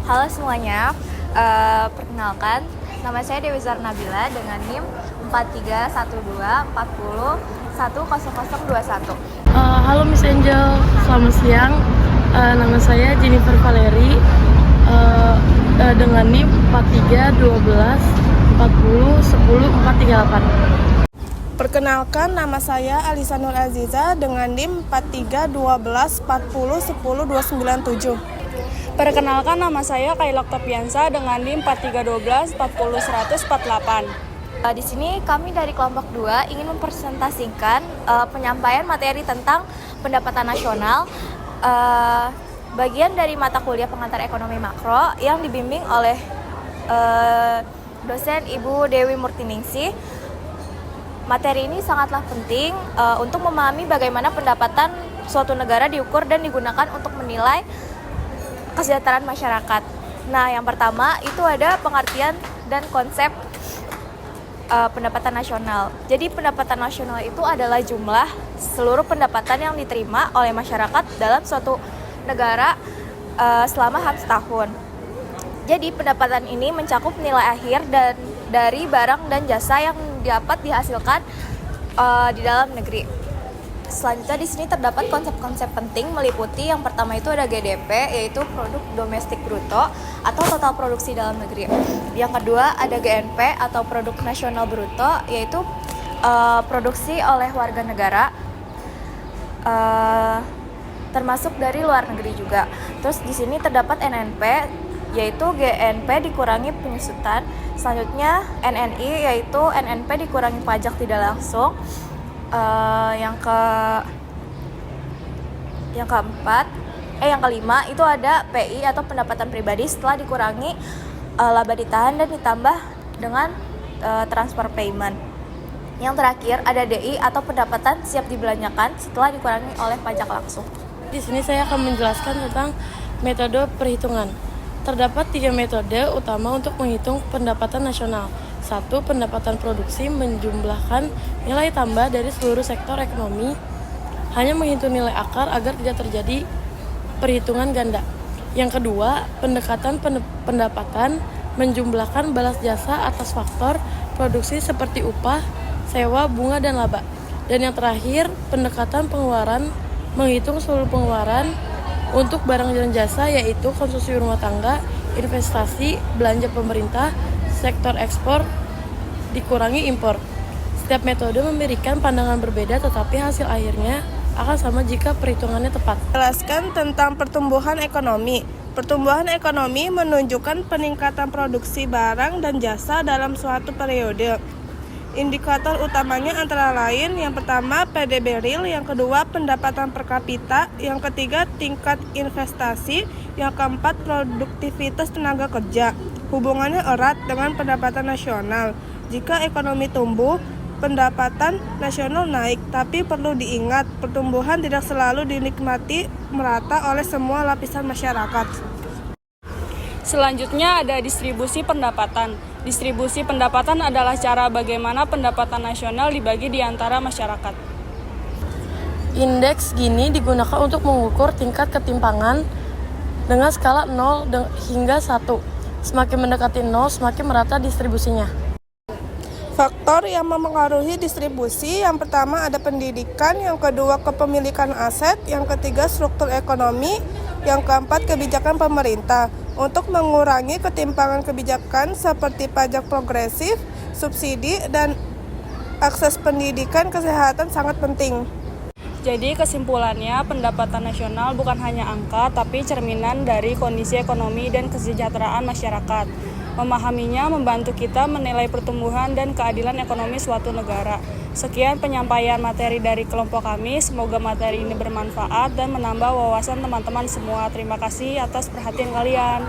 Halo semuanya, perkenalkan nama saya Dewi Zarnabila dengan NIM 431240100021. Halo Miss Angel, selamat siang. Nama saya Jennifer Valeri dengan NIM 431240100438. Perkenalkan, nama saya Alisa Nur Aziza dengan NIM 431240100297. Perkenalkan, nama saya Kaila Oktaviansa dengan NIM 431240100148. Di sini kami dari kelompok 2 ingin mempresentasikan penyampaian materi tentang pendapatan nasional, bagian dari mata kuliah pengantar ekonomi makro yang dibimbing oleh dosen Ibu Dewi Murtiningsih. Materi ini sangatlah penting untuk memahami bagaimana pendapatan suatu negara diukur dan digunakan untuk menilai kesejahteraan masyarakat. Nah, yang pertama itu ada pengertian dan konsep pendapatan nasional. Jadi pendapatan nasional itu adalah jumlah seluruh pendapatan yang diterima oleh masyarakat dalam suatu negara selama setahun. Jadi pendapatan ini mencakup nilai akhir dan dari barang dan jasa yang dapat dihasilkan di dalam negeri. Selanjutnya di sini terdapat konsep-konsep penting meliputi yang pertama itu ada GDP, yaitu produk domestik bruto atau total produksi dalam negeri. Yang kedua ada GNP atau produk nasional bruto, yaitu produksi oleh warga negara termasuk dari luar negeri juga. Terus di sini terdapat NNP, yaitu GNP dikurangi penyusutan. Selanjutnya NNI, yaitu NNP dikurangi pajak tidak langsung. Yang kelima itu ada PI atau pendapatan pribadi setelah dikurangi laba ditahan dan ditambah dengan transfer payment. Yang terakhir ada DI atau pendapatan siap dibelanjakan setelah dikurangi oleh pajak langsung. Di sini saya akan menjelaskan tentang metode perhitungan. Terdapat 3 metode utama untuk menghitung pendapatan nasional. 1. Pendapatan produksi menjumlahkan nilai tambah dari seluruh sektor ekonomi, hanya menghitung nilai akar agar tidak terjadi perhitungan ganda. Yang kedua, pendekatan pendapatan menjumlahkan balas jasa atas faktor produksi seperti upah, sewa, bunga, dan laba. Dan yang terakhir, pendekatan pengeluaran menghitung seluruh pengeluaran untuk barang dan jasa, yaitu konsumsi rumah tangga, investasi, belanja pemerintah, sektor ekspor, dikurangi impor. Setiap metode memberikan pandangan berbeda, tetapi hasil akhirnya akan sama jika perhitungannya tepat. Jelaskan tentang pertumbuhan ekonomi. Pertumbuhan ekonomi menunjukkan peningkatan produksi barang dan jasa dalam suatu periode. Indikator utamanya antara lain yang pertama PDB real, yang kedua pendapatan per kapita, yang ketiga tingkat investasi, yang keempat produktivitas tenaga kerja. Hubungannya erat dengan pendapatan nasional. Jika ekonomi tumbuh, pendapatan nasional naik, tapi perlu diingat pertumbuhan tidak selalu dinikmati merata oleh semua lapisan masyarakat. Selanjutnya ada distribusi pendapatan. Distribusi pendapatan adalah cara bagaimana pendapatan nasional dibagi di antara masyarakat. Indeks Gini digunakan untuk mengukur tingkat ketimpangan dengan skala 0 hingga 1. Semakin mendekati 0, semakin merata distribusinya. Faktor yang mempengaruhi distribusi, yang pertama ada pendidikan, yang kedua kepemilikan aset, yang ketiga struktur ekonomi, yang keempat kebijakan pemerintah. Untuk mengurangi ketimpangan kebijakan seperti pajak progresif, subsidi, dan akses pendidikan kesehatan sangat penting. Jadi kesimpulannya, pendapatan nasional bukan hanya angka, tapi cerminan dari kondisi ekonomi dan kesejahteraan masyarakat. Memahaminya membantu kita menilai pertumbuhan dan keadilan ekonomi suatu negara. Sekian penyampaian materi dari kelompok kami. Semoga materi ini bermanfaat dan menambah wawasan teman-teman semua. Terima kasih atas perhatian kalian.